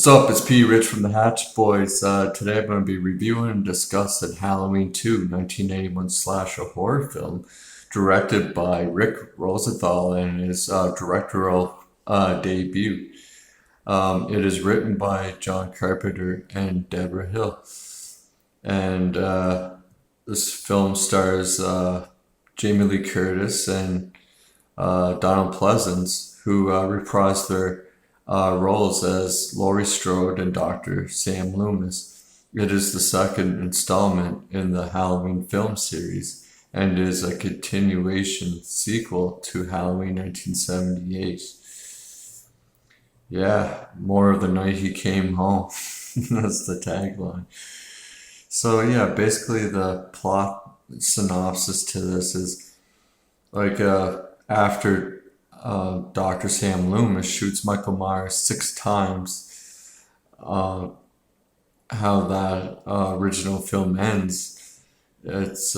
What's up? It's P. Rich from the Hatchet Boys. Today I'm going to be reviewing and discussing Halloween 2, 1981 slasher horror film, directed by Rick Rosenthal and his directorial debut. It is written by John Carpenter and Debra Hill. And this film stars Jamie Lee Curtis and Donald Pleasence, who reprised their roles as Laurie Strode and Dr. Sam Loomis. It is the second installment in the Halloween film series and is a continuation sequel to Halloween 1978. Yeah, more of the night he came home. That's the tagline. So yeah, basically the plot synopsis to this is like after Dr. Sam Loomis shoots Michael Myers 6 times. How that original film ends, it's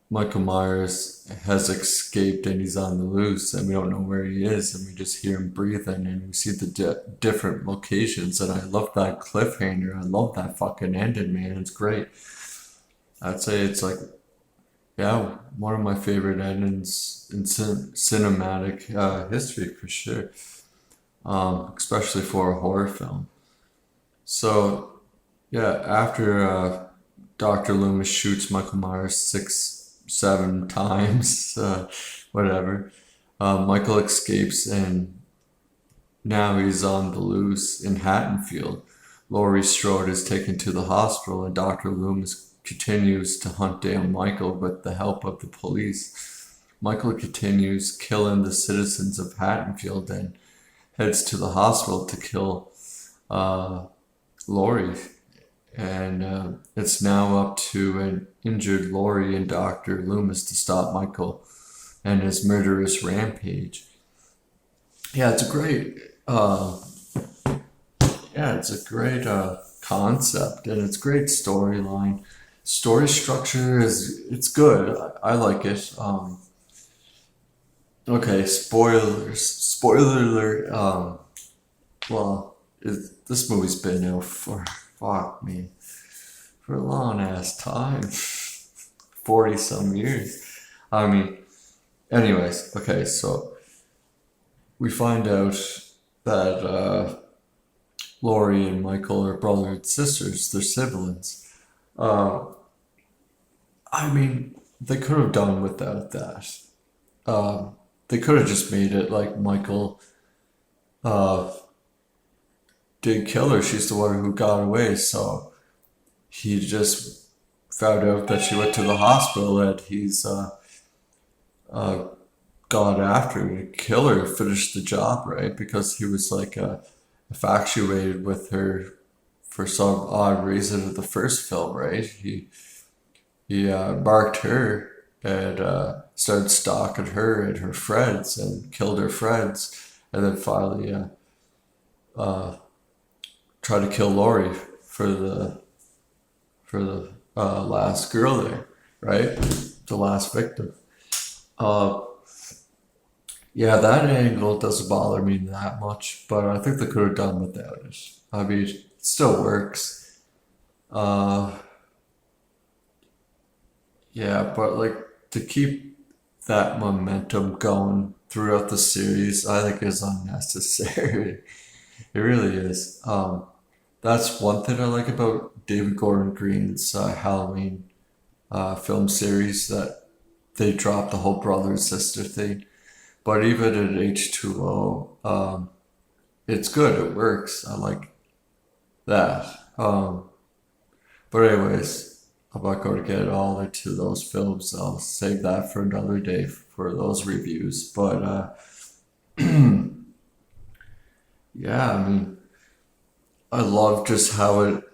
Michael Myers has escaped and he's on the loose, and we don't know where he is, and we just hear him breathing, and we see the different locations. And I love that cliffhanger. I love that fucking ending, man. It's great. I'd say it's like, yeah, one of my favorite endings in cinematic history for sure, especially for a horror film. So, yeah, after Dr. Loomis shoots Michael Myers 7 times, whatever, Michael escapes and now he's on the loose in Haddonfield. Laurie Strode is taken to the hospital and Dr. Loomis continues to hunt down Michael with the help of the police. Michael continues killing the citizens of Haddonfield and heads to the hospital to kill Laurie. And it's now up to an injured Laurie and Dr. Loomis to stop Michael and his murderous rampage. Yeah, it's a great concept, and it's great storyline. Story structure it's good. I like it. Okay, spoiler alert. This movie's been out for for a long ass time, 40 some years. I mean, anyways, okay, so we find out that Laurie and Michael are brother and sisters. They're siblings. I mean, they could have done without that. They could have just made it like Michael did kill her. She's the one who got away, so he just found out that she went to the hospital and he's gone after her to kill her, finish the job, right? Because he was like infatuated with her for some odd reason in the first film, right? He marked her and started stalking her and her friends and killed her friends, and then finally tried to kill Laurie for the last girl there, right? The last victim. Yeah, that angle doesn't bother me that much, but I think they could have done without it. I mean, it still works. Yeah, but like to keep that momentum going throughout the series, I think is unnecessary. It really is. That's one thing I like about David Gordon Green's Halloween film series, that they dropped the whole brother and sister thing. But even in H2O, it's good. It works. I like that. But anyways, I'm not going to get all into those films. I'll save that for another day for those reviews. But yeah, I mean, I love just how it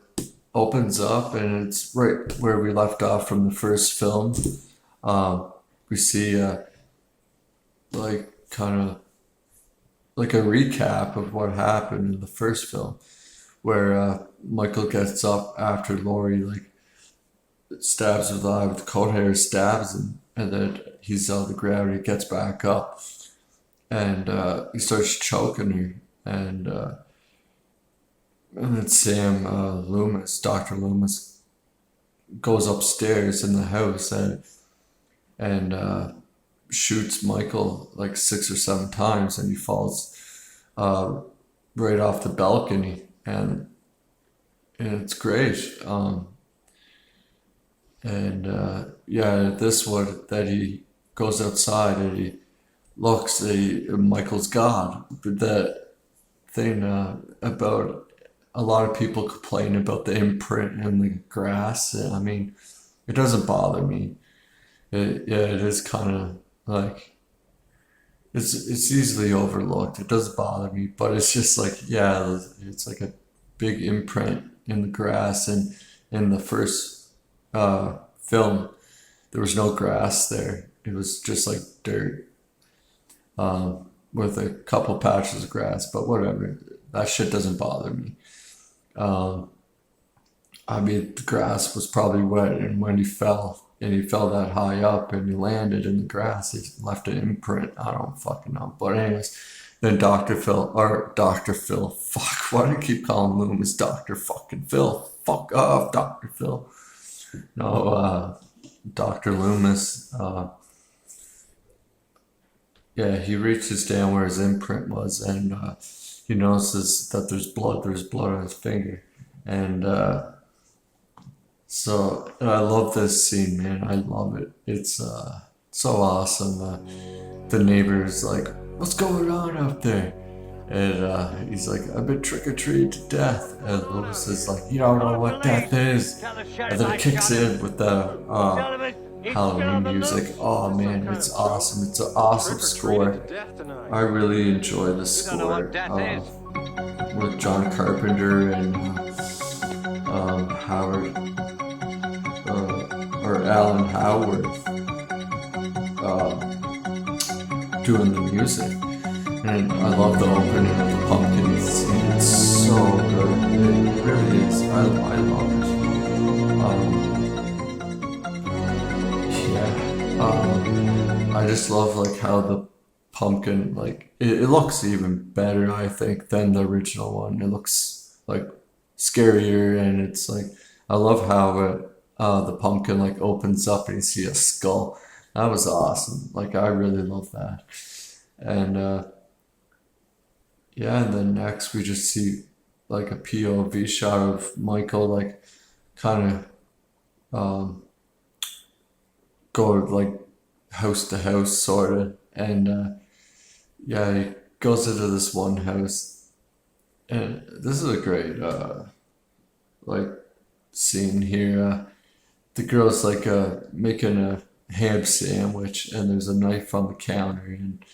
opens up, and it's right where we left off from the first film. We see like kind of like a recap of what happened in the first film, where Michael gets up after Laurie like stabs him with the coat hanger, stabs him, and then he's on the ground. He gets back up, and he starts choking her, and and then Sam Loomis, Dr. Loomis, goes upstairs in the house and shoots Michael like 6 or 7 times, and he falls uh, right off the balcony, and it's great. And yeah, this one that he goes outside and he looks, Michael's gone. But the thing about a lot of people complain about the imprint in the grass. I mean, it doesn't bother me. Yeah, it is kind of like it's easily overlooked. It doesn't bother me, but it's just like, yeah, it's like a big imprint in the grass. And in the first film, there was no grass there. It was just like dirt with a couple patches of grass. But whatever, that shit doesn't bother me. Um, I mean, the grass was probably wet, and when he fell that high up, and he landed in the grass, he left an imprint. I don't fucking know. But anyways, then Dr. Phil, fuck, why do you keep calling Loomis Dr. fucking Phil? Fuck off, Dr. Phil. No, Dr. Loomis, yeah, he reaches down where his imprint was, and he notices that there's blood on his finger. And and I love this scene, man. I love it. It's so awesome. The neighbor's like, "What's going on out there?" And he's like, "I've been trick-or-treated to death." And Lewis is like, "You don't know what death is." And then it kicks in with the Halloween music. Oh man, it's awesome. It's an awesome score. I really enjoy the score with John Carpenter and Howard or Alan Howard doing the music. And I love the opening of the pumpkin scene. It's so good. It really is. I love it. Yeah. I just love like how the pumpkin, like it looks even better, I think, than the original one. It looks like scarier, and it's like I love how the pumpkin like opens up and you see a skull. That was awesome. Like I really love that. And yeah, and then next we just see like a POV shot of Michael like kind of go like house to house sort of, and yeah, he goes into this one house, and this is a great like scene here. The girl's like making a ham sandwich, and there's a knife on the counter, and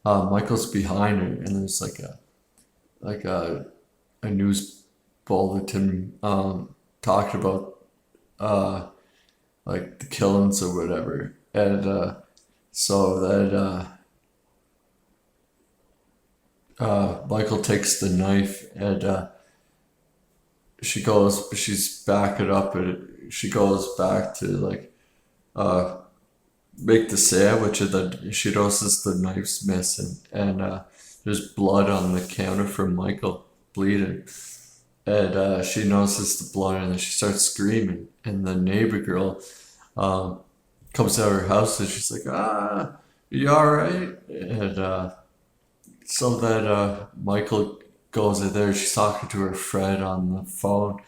Michael's behind her, and there's like a news bulletin talking about like the killings or whatever, and so that Michael takes the knife, and she's backing up, and she goes back to like make the sandwich, and then she notices the knife's missing, and there's blood on the counter from Michael bleeding, and she notices the blood, and then she starts screaming, and the neighbor girl comes out of her house, and she's like, "Ah, you all right?" And so then Michael goes in there. She's talking to her friend on the phone,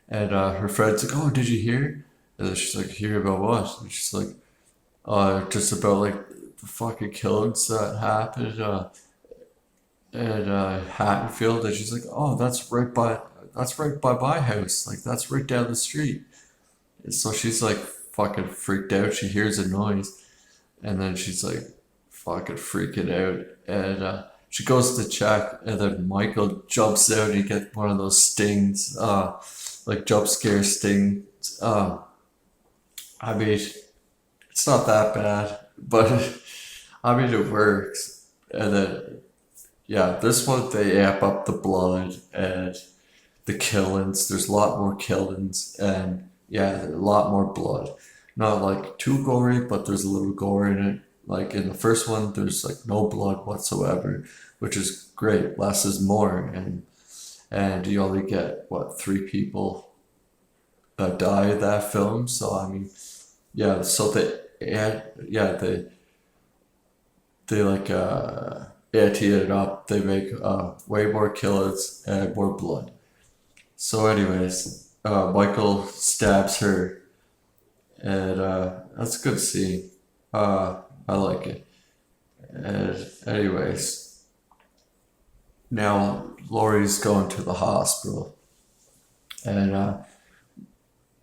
and her friend's like, "Oh, did you hear?" And then she's like, "Hear about what?" And she's like, just about like the fucking killings that happened at Hatfield." And she's like, "Oh, that's right by my house. Like that's right down the street." And so she's like fucking freaked out. She hears a noise, and then she's like fucking freaking out, and she goes to check, and then Michael jumps out, and he gets one of those stings, like jump scare stings. I mean, it's not that bad, but I mean, it works. And then, yeah, this one, they amp up the blood and the killings. There's a lot more killings, and yeah, a lot more blood. Not like too gory, but there's a little gore in it. Like in the first one, there's like no blood whatsoever, which is great. Less is more. and you only get what, 3 people die in that film. So I mean, yeah. So they like ante it up. They make way more killers and more blood. So, anyways, Michael stabs her, and that's a good scene. I like it. And anyways, now Laurie's going to the hospital, and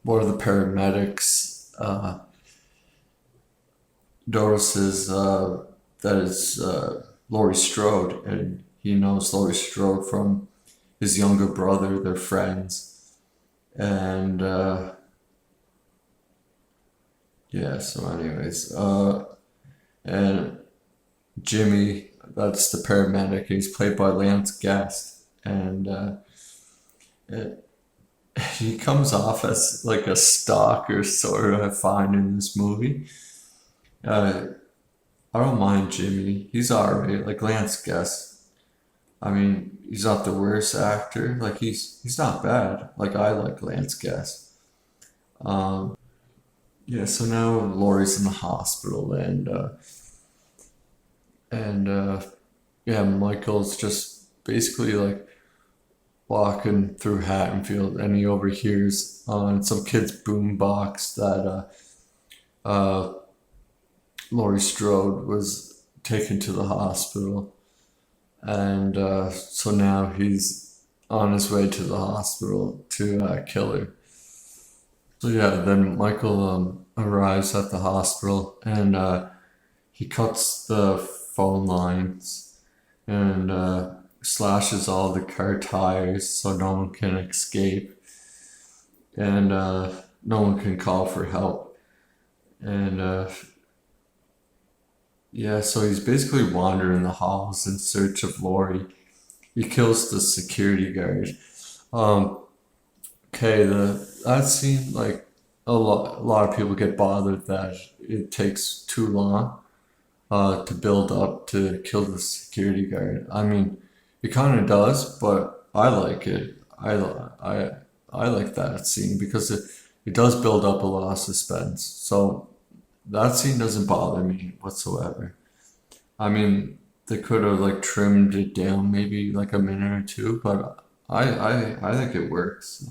one of the paramedics notices that it's Laurie Strode, and he knows Laurie Strode from his younger brother. They're friends, and yeah. So, anyways, and Jimmy, that's the paramedic. He's played by Lance Guest, and it, he comes off as like a stalker, sort of. I find in this movie. Uh, I don't mind Jimmy. He's alright. Like Lance Guest. I mean, he's not the worst actor. Like he's not bad. Like I like Lance Guest. Um, yeah. So now Laurie's in the hospital, and yeah, Michael's just basically like walking through Haddonfield, and he overhears on some kid's boombox that Laurie Strode was taken to the hospital, and so now he's on his way to the hospital to kill her. So yeah, then Michael arrives at the hospital, and he cuts the phone lines and slashes all the car tires so no one can escape, and no one can call for help. And yeah, so he's basically wandering the halls in search of Laurie. He kills the security guard. Um, okay, that scene, like a lot of people get bothered that it takes too long to build up to kill the security guard. I mean, it kind of does, but I like it. I like that scene because it does build up a lot of suspense. So that scene doesn't bother me whatsoever. I mean, they could have like trimmed it down maybe like a minute or two, but I think it works.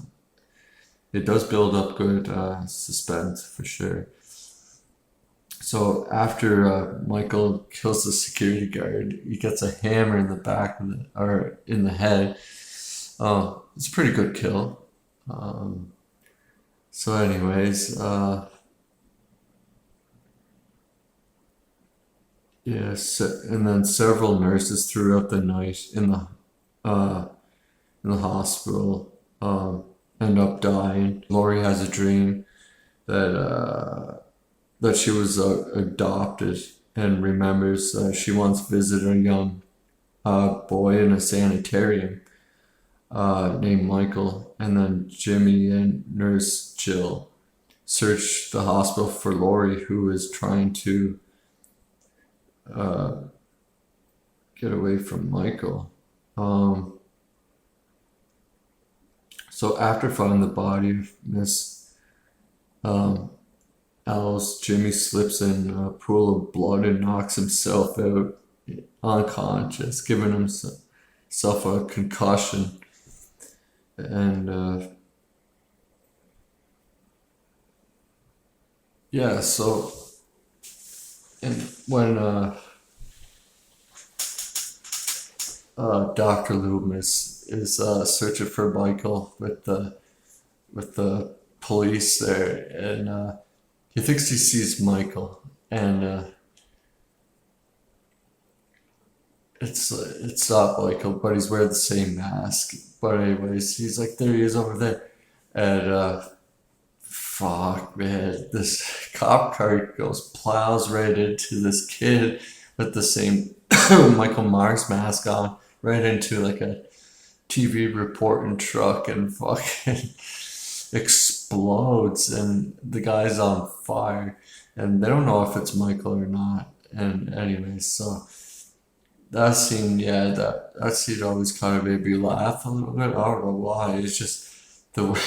It does build up good suspense for sure. So after Michael kills the security guard, he gets a hammer in the back of the or in the head. It's a pretty good kill. Um, so, anyways, yes, and then several nurses throughout the night uh, in the hospital end up dying. Laurie has a dream that that she was adopted, and remembers she once visited a young boy in a sanitarium named Michael, and then Jimmy and Nurse Jill search the hospital for Laurie, who is trying to uh, get away from Michael. Um, so after finding the body of Miss um, Alice, Jimmy slips in a pool of blood and knocks himself out unconscious, giving himself a concussion. And yeah, so and when Dr. Loomis is searching for Michael with the police there, and he thinks he sees Michael, and it's not Michael, but he's wearing the same mask. But anyways, he's like, there he is over there, and fuck, man, this cop car plows right into this kid with the same Michael Myers mask on, right into like a TV reporting truck, and fucking explodes, and the guy's on fire, and they don't know if it's Michael or not. And anyways, so that scene, yeah, that scene always kind of made me laugh a little bit. I don't know why. It's just the way,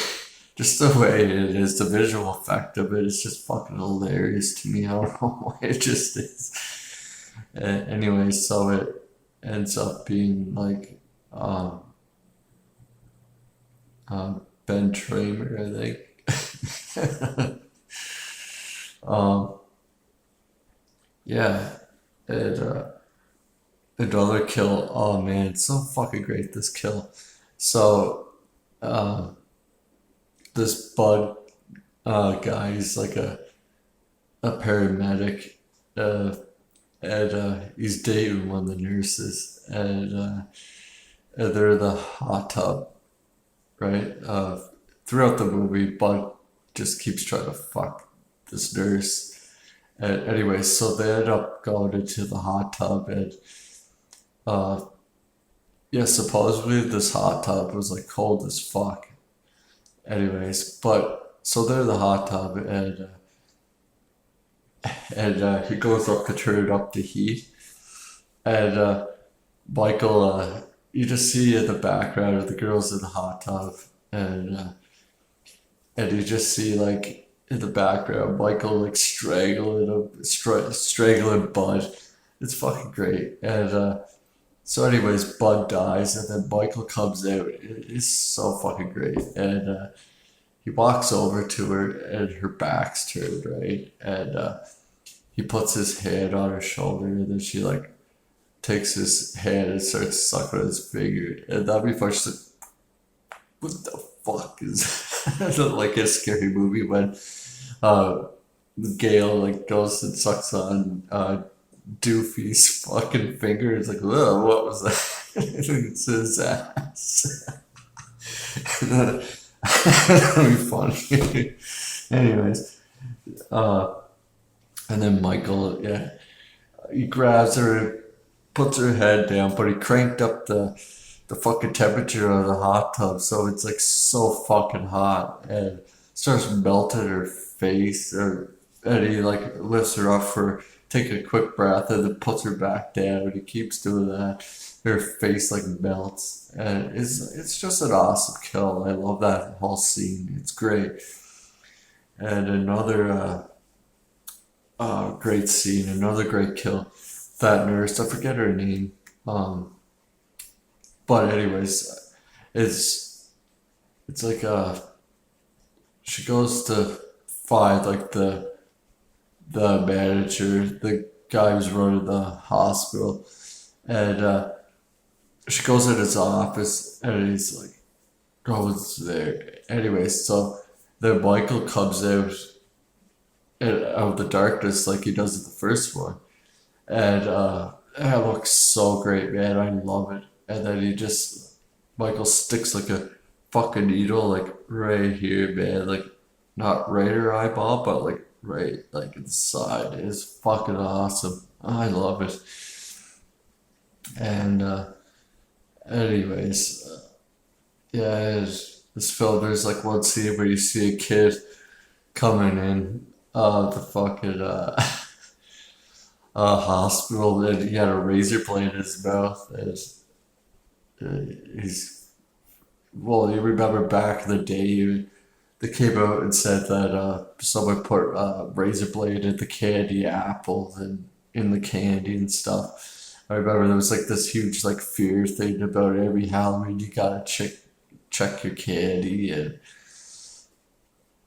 just the way it is, the visual effect of it is just fucking hilarious to me. I don't know why it just is. Anyway, so it ends up being like um, Ben Tramer, I think. um, yeah, it. Another kill. Oh man, it's so fucking great, this kill. So, uh, this Bud guy, he's like a paramedic, uh, and he's dating one of the nurses, and they're in the hot tub, right? Throughout the movie, Bud just keeps trying to fuck this nurse. And anyway, so they end up going into the hot tub, and uh, yeah, supposedly this hot tub was like cold as fuck. Anyways, but so they're in the hot tub, and he goes up to turn up the heat, and Michael, you just see in the background of the girls in the hot tub, and you just see like in the background Michael like strangling him, strangling Bud. It's fucking great, and so anyways, Bud dies, and then Michael comes out. It's so fucking great, and he walks over to her, and her back's turned, right, and he puts his hand on her shoulder, and then she like takes his hand and starts sucking on his finger, and that before she's like, "What the fuck is that?" Like a scary movie when uh, Gail like goes and sucks on Doofy's fucking finger. It's like, whoa, what was that? It's his ass. That'd be funny. Anyways, uh, and then Michael, yeah, he grabs her, puts her head down, but he cranked up the fucking temperature of the hot tub, so it's like so fucking hot, and starts melting her face, and he like lifts her up for take a quick breath, and then puts her back down, and he keeps doing that. Her face like melts, and it's just an awesome kill. I love that whole scene. It's great. And another great scene, another great kill. That nurse, I forget her name. But anyways, it's like she goes to find like the manager, the guy who's running the hospital, and she goes in his office, and he's like, "Oh, it's there." Anyway, so then Michael comes out of the darkness like he does in the first one, and it looks so great, man. I love it. And then Michael sticks like a fucking needle like right here, man. Like not right her eyeball, but like right like inside. It's fucking awesome. I love it. And anyways, yeah, this film, there's like one scene where you see a kid coming in the fucking hospital, and he had a razor blade in his mouth, and he's well, you remember back in the day, they came out and said that someone put razor blade in the candy apples and in the candy and stuff. I remember there was like this huge like fear thing about every Halloween you gotta check your candy, and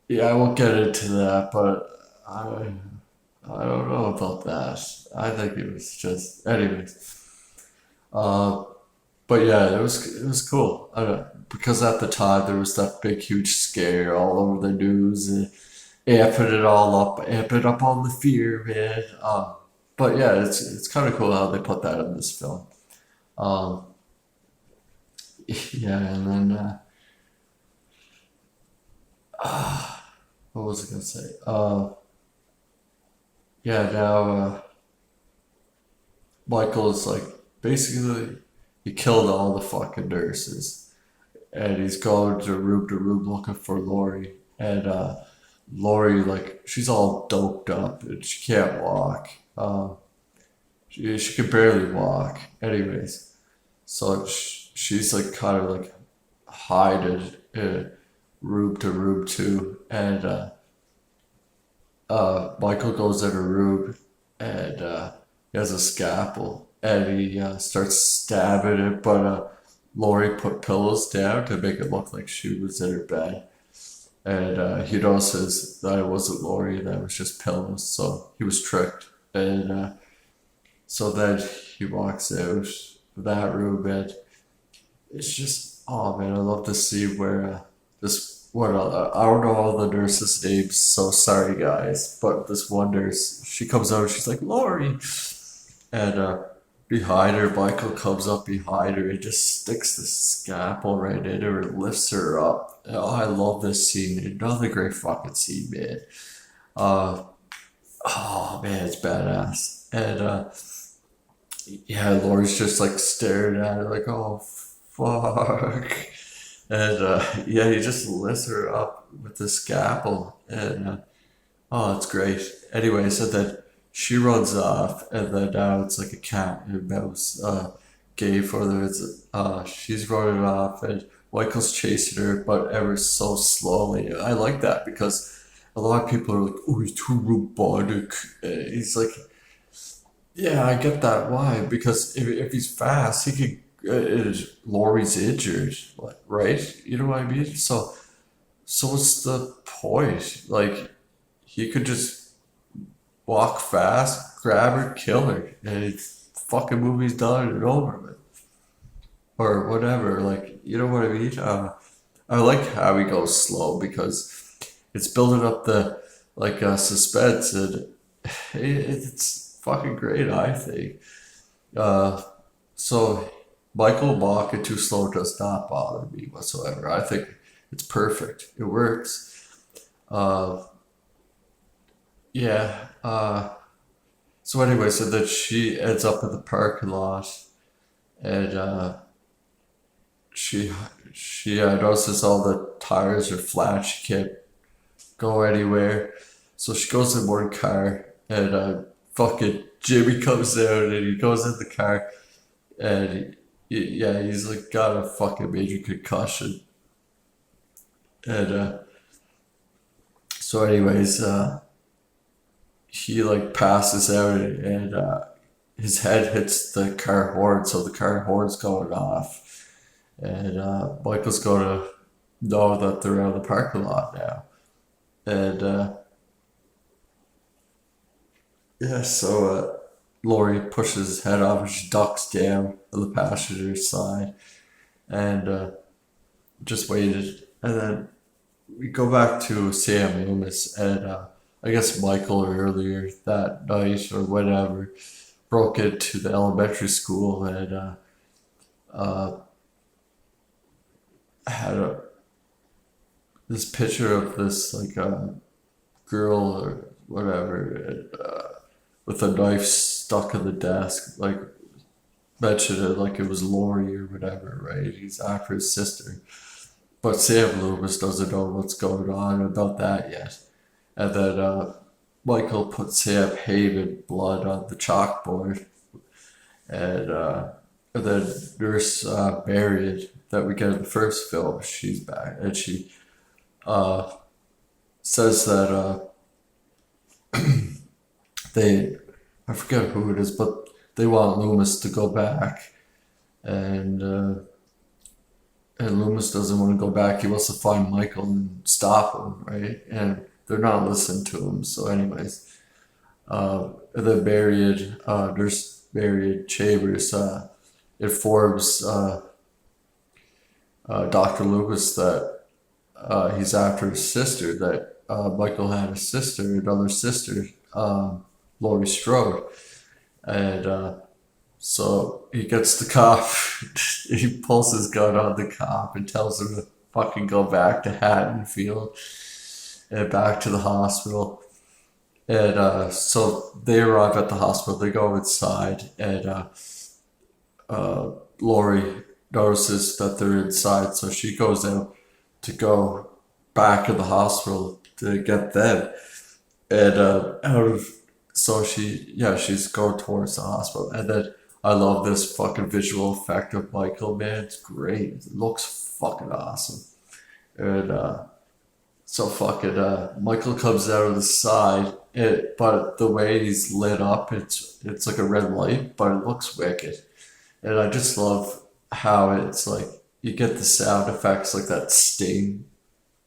yeah, I won't get into that, but I don't know about that. I think it was just anyways. Uh, but yeah, it was cool. Because at the time there was that big huge scare all over the news, and amping up all the fear, man. But yeah, it's kind of cool how they put that in this film. Um, yeah, and then what was I gonna say? Yeah, now Michael is like basically he killed all the fucking nurses, and he's going to room looking for Laurie, and Laurie like she's all doped up and she can't walk. she could barely walk. Anyways, so she's like kind of like hiding room to room two, and Michael goes in her room, and he has a scalpel, and he starts stabbing it, but Laurie put pillows down to make it look like she was in her bed. And he notices that it wasn't Laurie, that it was just pillows, so he was tricked. And so then he walks out of that room, and it's just, oh man, I love to see where this one, I don't know all the nurses' names, so sorry guys, but this one nurse, she comes out and she's like, Laurie! And behind her, Michael comes up behind her and just sticks the scalpel right in her and lifts her up. Oh, I love this scene. Another great fucking scene, man. Uh, oh man, it's badass. And yeah, Laurie's just like staring at her like, oh fuck. And yeah, he just lifts her up with the scalpel, and oh, it's great. Anyway, so then she runs off, and then now it's like a cat and mouse game for them. It's she's running off, and Michael's chasing her, but ever so slowly. I like that because a lot of people are like, "Oh, he's too robotic." He's like, yeah, I get that. Why? Because if he's fast, he could. Laurie's injured, like, right? You know what I mean? So what's the point? Like, he could just walk fast, grab her, kill her, and it's fucking movie's done and over with, or whatever. Like, you know what I mean? I like how he goes slow because it's building up the like suspense, and it's fucking great. I think. So Michael walking too slow does not bother me whatsoever. I think it's perfect. It works. Uh, yeah. So anyway, so that she ends up in the parking lot, and she she notices all the tires are flat. She can't go anywhere, so she goes in one car, and fucking Jimmy comes out, and he goes in the car, and yeah, he's like got a fucking major concussion, and so anyways, he like passes out, and his head hits the car horn, so the car horn's going off, and Michael's gonna know that they're out of the parking lot now, and yeah, so Laurie pushes his head off, and she ducks down on the passenger side, and just waited, and then we go back to Sam Loomis, and I guess Michael earlier that night or whatever broke into the elementary school, and uh, had this picture of this like girl or whatever, and, with a knife stuck in the desk, like mentioned it like it was Laurie or whatever, right? He's after his sister. But Sam Loomis doesn't know what's going on about that yet. And then Michael puts Sam Haven blood on the chalkboard. And, and then Nurse Marion, that we get in the first film, she's back. And she uh, says that they, I forget who it is, but they want Loomis to go back. And Loomis doesn't want to go back. He wants to find Michael and stop him, right? And they're not listening to him. So, anyways, and then Nurse Marion Chambers informs Dr. Loomis that he's after his sister, that Michael had a sister, another sister, Laurie Strode. And so he gets the cop, he pulls his gun on the cop and tells him to fucking go back to Haddonfield and back to the hospital. And so they arrive at the hospital, they go inside, and Laurie notices that they're inside, so she goes out to go back to the hospital to get them. And out of so she's going towards the hospital, and then I love this fucking visual effect of Michael, man. It's great. It looks fucking awesome. And so fucking Michael comes out of the side, but the way he's lit up, it's like a red light, but it looks wicked. And I just love how it's like you get the sound effects like that sting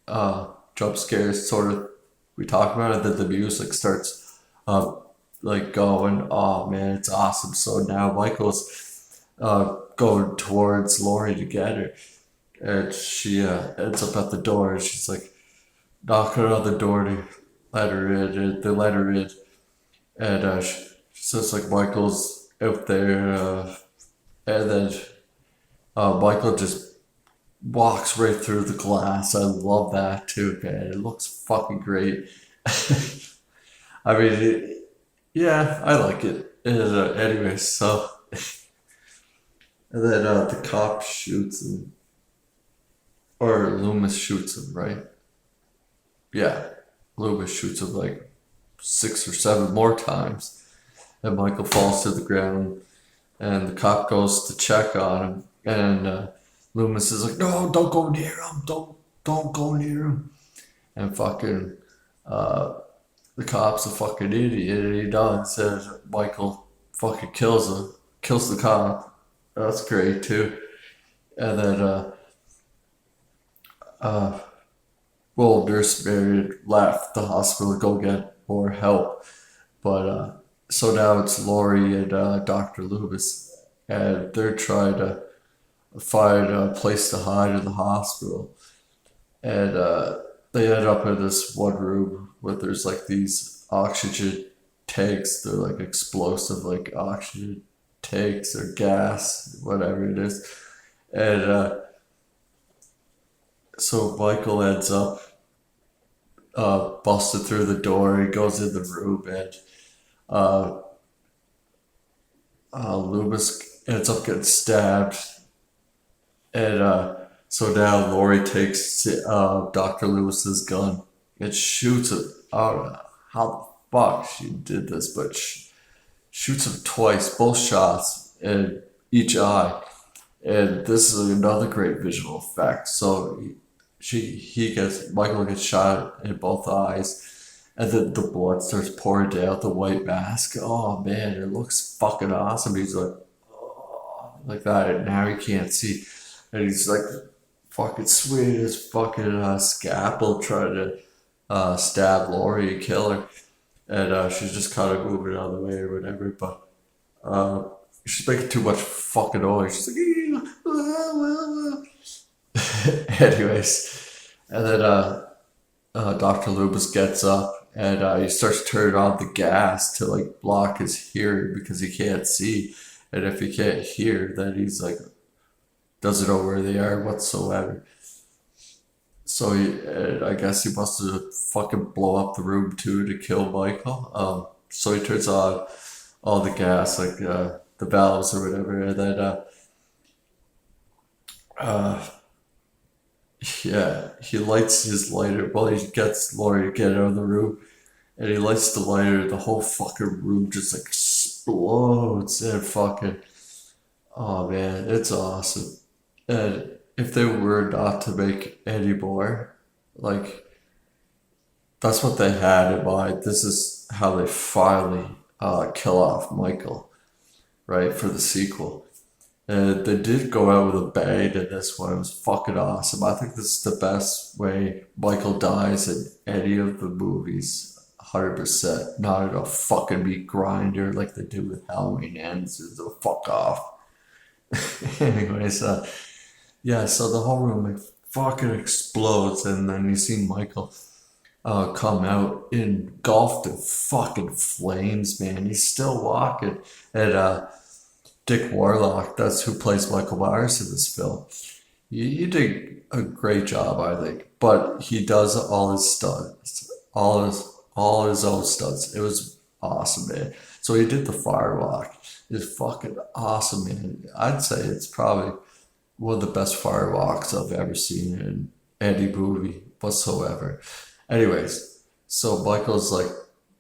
jump scares sort of we talk about it, that the music starts uh like going. Oh man, it's awesome. So now Michael's going towards Laurie to get her, and she ends up at the door, and she's like knocking on the door to let her in, and they let her in, and she says like Michael's out there, and then Michael just walks right through the glass. I love that too, man. It looks fucking great. I mean, yeah, I like it. And, anyway, so and then the cop shoots him, or Loomis shoots him, right? Yeah, Loomis shoots him like 6 or 7 more times, and Michael falls to the ground, and the cop goes to check on him, and Loomis is like, "No, don't go near him. Don't go near him." And fucking uh, the cop's a fucking idiot, and he does. And Michael fucking kills the cop. That's great too. And then uh, well, Nurse Mary left the hospital to go get more help, but so now it's Laurie and Dr. Loomis, and they're trying to find a place to hide in the hospital, and they end up in this one room where there's like these oxygen tanks. They're like explosive, like oxygen tanks or gas, whatever it is. And so Michael ends up busted through the door. He goes in the room, and uh, Loomis ends up getting stabbed. And so now Laurie takes Dr. Lewis's gun and shoots it. I don't know how the fuck she did this, but shoots him twice, both shots in each eye. And this is another great visual effect. So Michael gets shot in both eyes, and then the blood starts pouring down the white mask. Oh man, it looks fucking awesome. He's like, oh, like that, and now he can't see. And he's like fucking swinging his fucking scalpel trying to stab Laurie and kill her. And she's just kind of moving out of the way or whatever. But she's making too much fucking noise. She's like, anyways. And then Dr. Loomis gets up, and he starts turning on the gas to like block his hearing because he can't see. And if he can't hear, then he's like, doesn't know where they are whatsoever. So I guess he must have fucking blow up the room too to kill Michael. So he turns on all the gas, like the valves or whatever, and then uh, yeah, he lights his lighter. Well, he gets Laurie to get out of the room, and he lights the lighter. The whole fucking room just like explodes, and fucking, oh man, it's awesome. And if they were not to make any more, like, that's what they had in mind. This is how they finally kill off Michael, right, for the sequel. And they did go out with a bang in this one. It was fucking awesome. I think this is the best way Michael dies in any of the movies. 100%. Not in a fucking meat grinder like they do with Halloween Ends. The fuck off. Anyways, yeah, so the whole room like fucking explodes, and then you see Michael come out engulfed in fucking flames, man. He's still walking. And Dick Warlock, that's who plays Michael Myers in this film. He did a great job, I think. But he does all his stunts, all his own stunts. It was awesome, man. So he did the firewalk. It's fucking awesome, man. I'd say it's probably one of the best firewalks I've ever seen in any movie whatsoever. Anyways, so Michael's like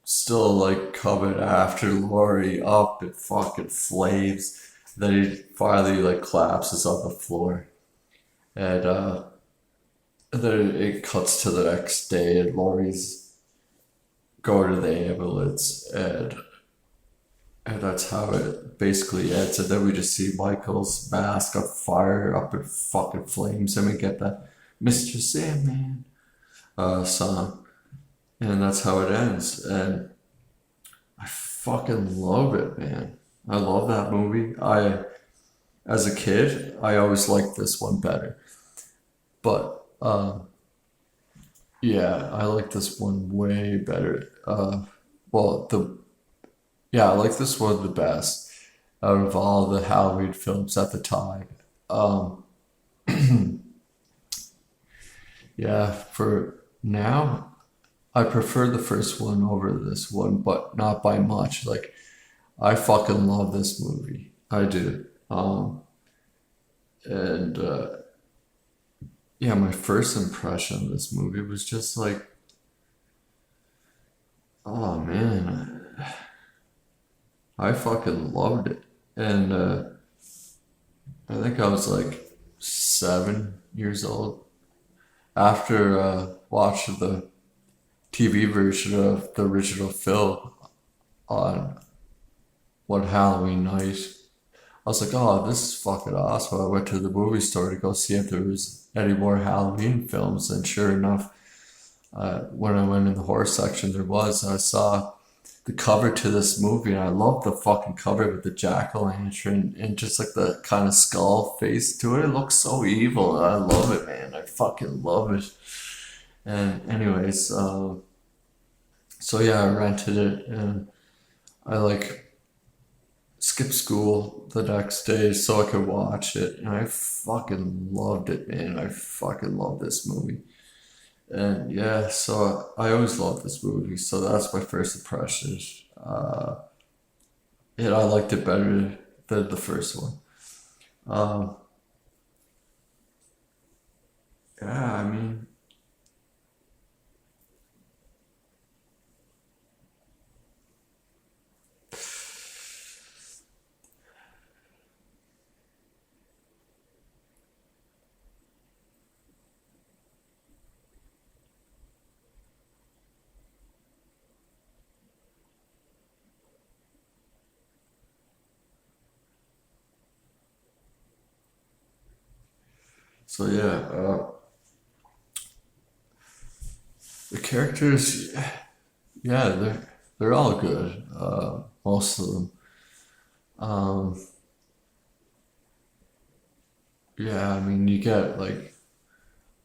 still like coming after Laurie up in fucking flames. Then he finally like collapses on the floor. And then it cuts to the next day and Laurie's going to the ambulance and that's how it basically ends. And then we just see Michael's mask on fire up in fucking flames and we get that Mr. Sandman song. And that's how it ends. And I fucking love it, man. I love that movie. As a kid, I always liked this one better. But yeah, I like this one way better. Well, I like this one the best out of all the Halloween films at the time. Um, yeah, for now, I prefer the first one over this one, but not by much. Like, I fucking love this movie. I do. And yeah, my first impression of this movie was just like, oh man, I fucking loved it. And I think I was like 7 years old after watching the TV version of the original film on one Halloween night. I was like, oh, this is fucking awesome. I went to the movie store to go see if there was any more Halloween films, and sure enough, when I went in the horror section, there was. I saw the cover to this movie, and I love the fucking cover with the jack-o'-lantern and just like the kind of skull face to it. It looks so evil. I love it, man. I fucking love it. And anyways, so yeah, I rented it, and I like skipped school the next day so I could watch it, and I fucking loved it, man. I fucking love this movie. And yeah, so I always loved this movie, so that's my first impression. Uh, and I liked it better than the first one. Um, yeah, I mean, so yeah, the characters, yeah, they're all good. Most of them. Um, yeah, I mean, you get like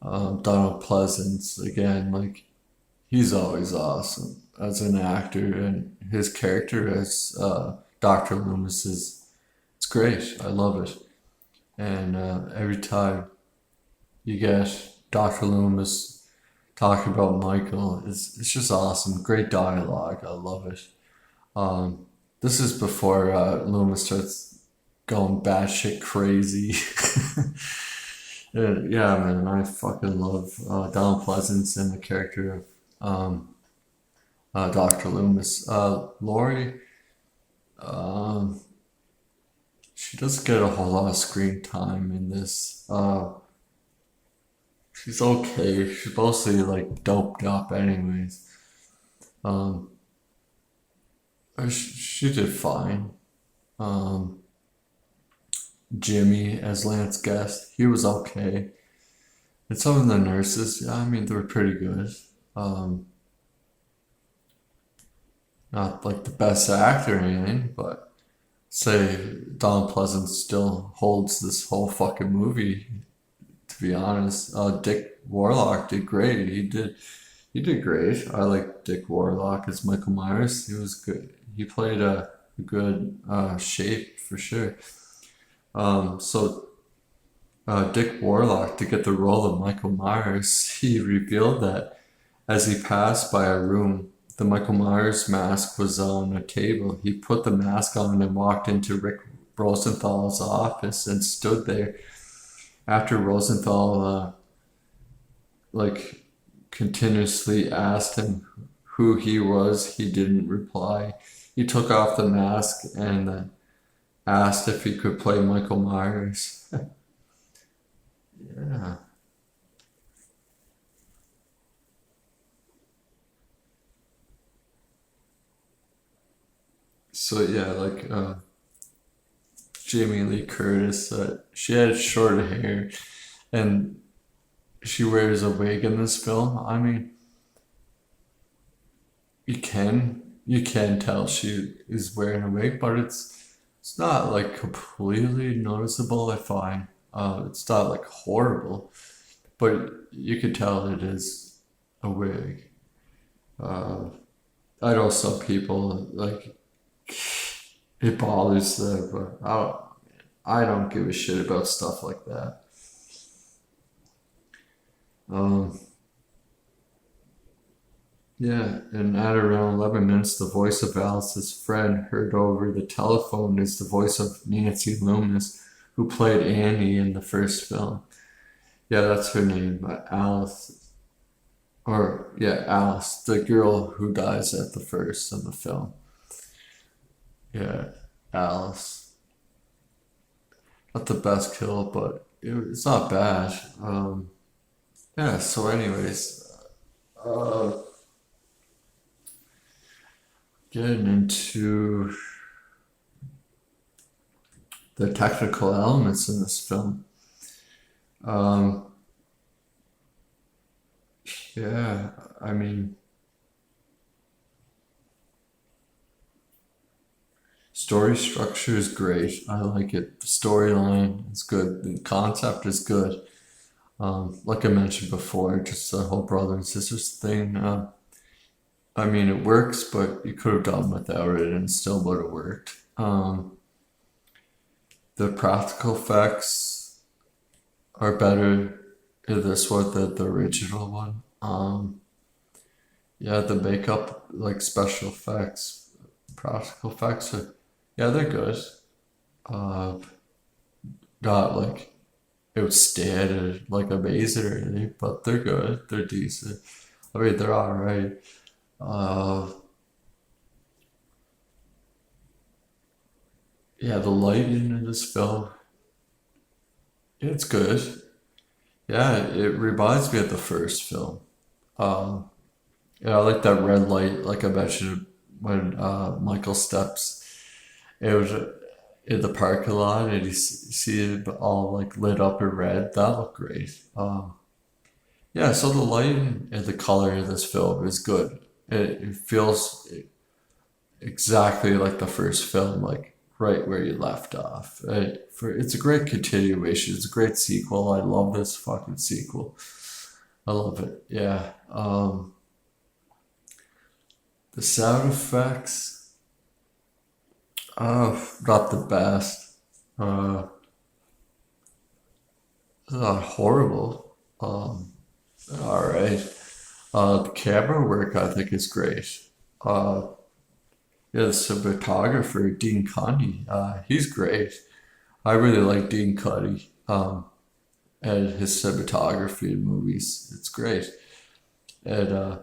Donald Pleasance again, like he's always awesome as an actor, and his character as Dr. Loomis is it's great. I love it, and every time you get Dr. Loomis talking about Michael, it's just awesome. Great dialogue. I love it. Um, this is before Loomis starts going batshit crazy. Yeah, man, I fucking love Donald Pleasance and the character of Dr. Loomis. Laurie, um, she doesn't get a whole lot of screen time in this. She's okay. She's mostly like doped up, anyways. Um, she did fine. Um, Jimmy as Lance Guest, he was okay. And some of the nurses, yeah, I mean, they were pretty good. Um, Not like the best actor or anything, but say Donald Pleasance still holds this whole fucking movie. To be honest, Dick Warlock did great. He did great. I like Dick Warlock as Michael Myers. He was good. He played a good shape for sure. So Dick Warlock, to get the role of Michael Myers, he revealed that as he passed by a room, the Michael Myers mask was on a table. He put the mask on and walked into Rick Rosenthal's office and stood there. After Rosenthal like continuously asked him who he was, he didn't reply. He took off the mask and asked if he could play Michael Myers. Yeah. So yeah, like Jamie Lee Curtis, she had short hair and she wears a wig in this film. I mean, you can tell she is wearing a wig, but it's not like completely noticeable. I find it's not like horrible, but you could tell it is a wig. Uh, I know some people like it bothers them, but I don't give a shit about stuff like that. Um, yeah, and at around 11 minutes, the voice of Alice's friend heard over the telephone is the voice of Nancy Loomis, who played Annie in the first film. Yeah, that's her name, Alice. Or, yeah, Alice, the girl who dies at the first of the film. Yeah, Alice. Not the best kill, but it's not bad. Yeah, so anyways, uh, getting into the technical elements in this film. Um, yeah, I mean, story structure is great. I like it. The storyline is good. The concept is good. Like I mentioned before, just the whole brother and sisters thing. I mean, it works, but you could have done without it and it still would have worked. The practical effects are better in this one than the original one. Yeah, the makeup, like special effects, practical effects are, yeah, they're good. Uh, Not like outstanding, like amazing or anything, but they're good. They're decent. I mean, they're alright. Uh, yeah, the lighting in this film, it's good. Yeah, it reminds me of the first film. Um, yeah, I like that red light, like I mentioned when Michael steps out in the parking lot and see it all like lit up in red. That looked great. Yeah, so the lighting and the color in this film is good. It feels exactly like the first film, like right where you left off. It's a great continuation. It's a great sequel. I love this fucking sequel. I love it. Yeah. The sound effects, not the best. Uh, Not horrible. All right. The camera work I think is great. Uh, yeah, the cinematographer Dean Cundy, he's great. I really like Dean Cundy. And his cinematography in movies, it's great. And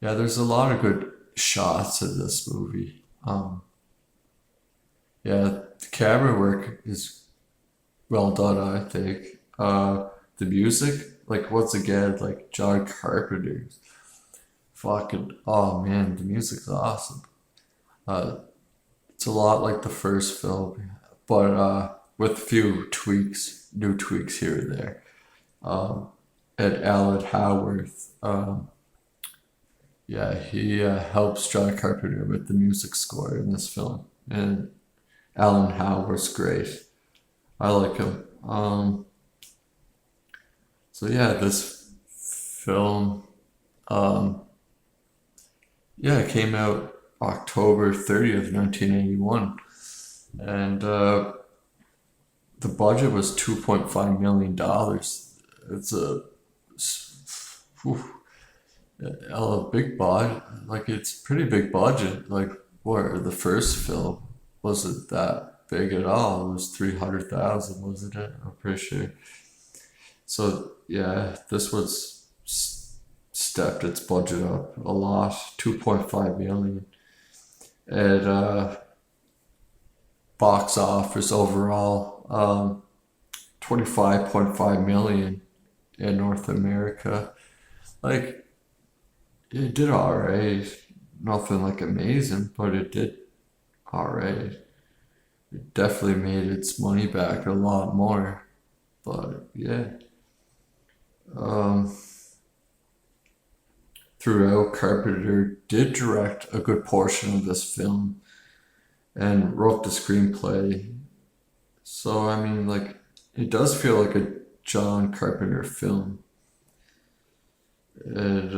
yeah, there's a lot of good shots in this movie. Yeah, the camera work is well done, I think. The music, like once again, like John Carpenter's fucking, oh man, the music's awesome. Uh, it's a lot like the first film, but with a few tweaks, new tweaks here and there. Um, and Alan Howarth, yeah, he helps John Carpenter with the music score in this film, and Alan Howarth's great. I like him. So yeah, this film, um, yeah, it came out October 30th, 1981, and the budget was $2.5 million. It's whew, a big budget. Like it's pretty big budget. Like what the first film wasn't that big at all. It was 300,000, wasn't it? I'm pretty sure. So yeah, this was stepped its budget up a lot, 2.5 million. At box office overall, 25.5 million in North America. Like, it did alright. Nothing like amazing, but it did alright. It definitely made its money back a lot more. But yeah. Throughout, Carpenter did direct a good portion of this film and wrote the screenplay. So, I mean, like, it does feel like a John Carpenter film. And,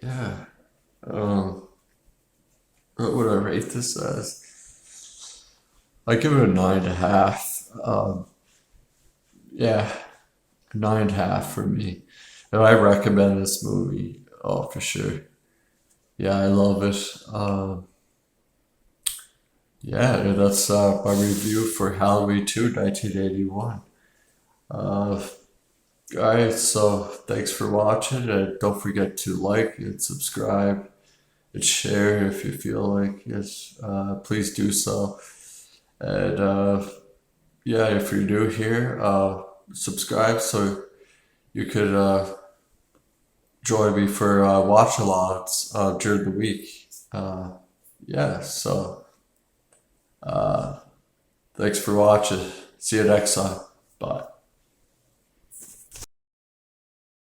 yeah. What would I rate this as? I give it a 9.5. Yeah, 9.5 for me. And I recommend this movie. Oh, for sure. Yeah, I love it. Yeah, that's my review for Halloween 2, 1981. Guys, so thanks for watching, and don't forget to like and subscribe and share if you feel like it. Please do so. And yeah, if you're new here, subscribe so you could join me for watch-alongs during the week. Yeah, so thanks for watching. See you next time. Bye.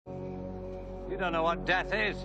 You don't know what death is.